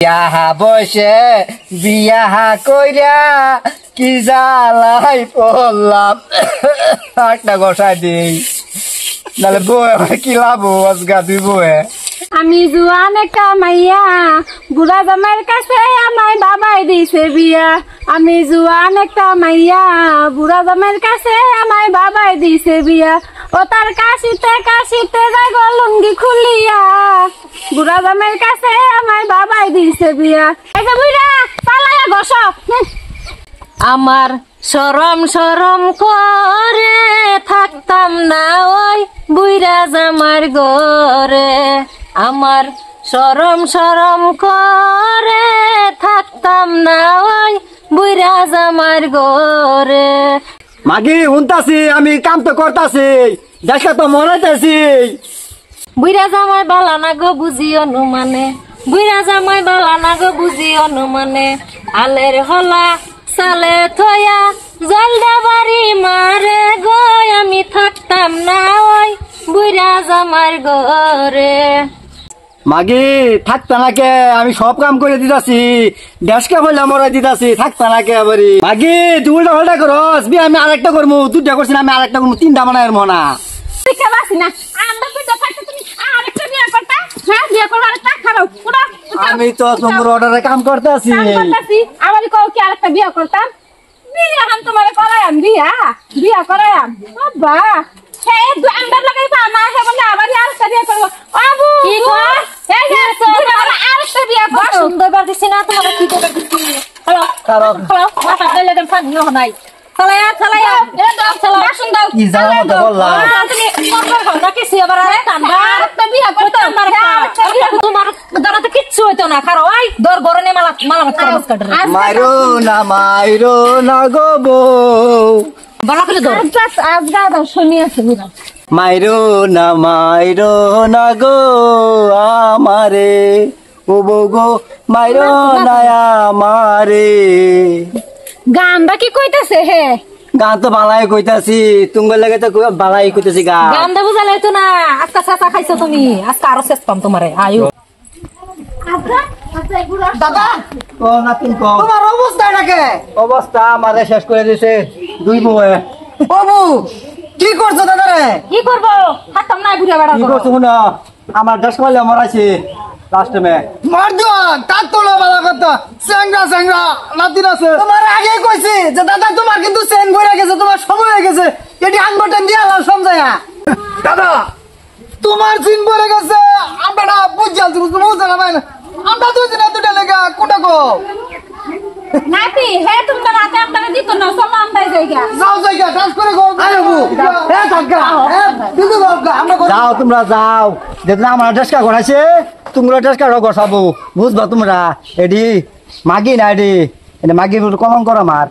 বিয়াহা বসে বিয়াহা কইরা কি জ্বালাই পড়লাম। একটা গোসাই দিই নাহলে বউ কি লাভ আজগা দুই বউয়ে। আমি জুয়ান একটা মাইয়া বুড়া জামাইয়ের কাছে আমায় বাবাই দিছে বিয়া। আমি জুয়ান একটা মাইয়া বুড়া জামাইয়ের কাছে আমায় বাবাই দিছে বিয়া। ও তার কাশিতে কাশিতে যাই গো লুঙ্গি খুলিয়া, বুড়া জামাইয়ের কাছে আমায় বাবাই দিছে বিয়া। এই যে বুইরা পালায়া বস। আমার শরম শরম করে থাকতাম না ওই বুইরা জামার ঘরে। আমার শরম শরম করে থাকতাম না ওই বুইরা জামার ঘরে। মাগি শুনতাছি আমি কাম তো করতাছি, দেখা তো মরাইতেছি। বুইরা জামাই বালা না গো বুঝি অনুমানে, বুইরা জামাই বালা না গো বুঝি অনুমানে। আলের হলা সালে থয়া জলদা বাড়ি মারে গো, আমি থাকতাম না ওই বুইরা জামার ঘরে। মাগি থাকতা না কে, আমি সব কাম করে দিতাছি, দেশকে বলে মরাই দিতাছি, থাকতা না কে আবারই। মাগি তুই উল্টা পাল্টা করস, বি আমি আরেকটা করবো, দুইটা করছি না আমি আরেকটা করবো, তিনটা বানাই মনা। ঠিক আছে না আমরা তো দেখাইতে তুমি আরেকটা বিয়ে করতা। হ্যাঁ বিয়ে করব আরেকটা খারাপ পুরো। আমি তো তোমার অর্ডারে কাম করতেছি। আমারই কও কি আরেকটা বিয়ে করতাম। বিয়ে হাম তোমারে করায়াম, বিয়া করায়াম বাবা। হে আমরা লাগাই পা না হে বলে আবার আরেকটা বিয়ে করব। বাবু কি কর এই যে আরেকটা বিয়ে করব। সুন্দর বার দিছি না তোমারে কি করে দিছি। হ্যালো হ্যালো মাথা গেলে দেন ফান নিও নাই। চালায়া চালায়া এ দাও চালা বাসন দাও। কি জানো মত বললা তুমি করবে হল না কিছু আবার আরেকটা বিয়ে করতাম। তোমার দাঁড়াতে কিচ্ছু হইতো না। খারো ওই দর বরনে মালা মালামত করে বসকাটরে। মাইরো না গো বউ, বলা করে দর আজগা দাও শুনি আছে বুড়া। মাইরো না গো আমারে, ও বউ গো মাইরো না আমারে। গানটা কি কইতাছে হে? গান তো বালাই কইতাছি, তুমি লাগে তো বালাই কইতাছি গান। গান দে বুঝা লাইতো না। আজকা চাচা খাইছো তুমি, আজকা আরো শেষ পাম তোমারে। আয়ু দাদা ও নাতিন কো তোমার অবস্থাটা কে? অবস্থা আমারে শেষ করে দিছে দুই বউয়ে। ও বউ কি করছো দাদা রে? কি করব হাতম নাই বুড়া বড় কি করছো শুনো, আমার দেশ কইলে মরাইছে লাস্ট মে মারজন তার তোলা বালা কথা স্যাংরা নাতিন আছে। তোমার আগে কইছি যে দাদা তোমার কিন্তু চেন বইরা গেছে, তোমার সময় হয়ে গেছে, এটি আনবটন দিয়া আলাম সমঝায়া। দাদা তোমার চেন বইরা গেছে, আমরা বুঝাল তুমি বুঝা না ভাই, আমরা দুই দিন দুটা লেগা কোটা কো নাতি হে তুমি রাতে আপনারা দিত না চলো আমরা যাইগা। যাও জায়গা ডান্স করে গো। আরে বউ এ থাকা এ দিদু বাবা আমরা যাও, তোমরা যাও, যেদিন আমার ডেস্কা করাইছে তোমরা ডেস্কাটা গসাবো, বুঝবা তোমরা। এডি মাগি না এডি মাগি কলঙ্ক আমার।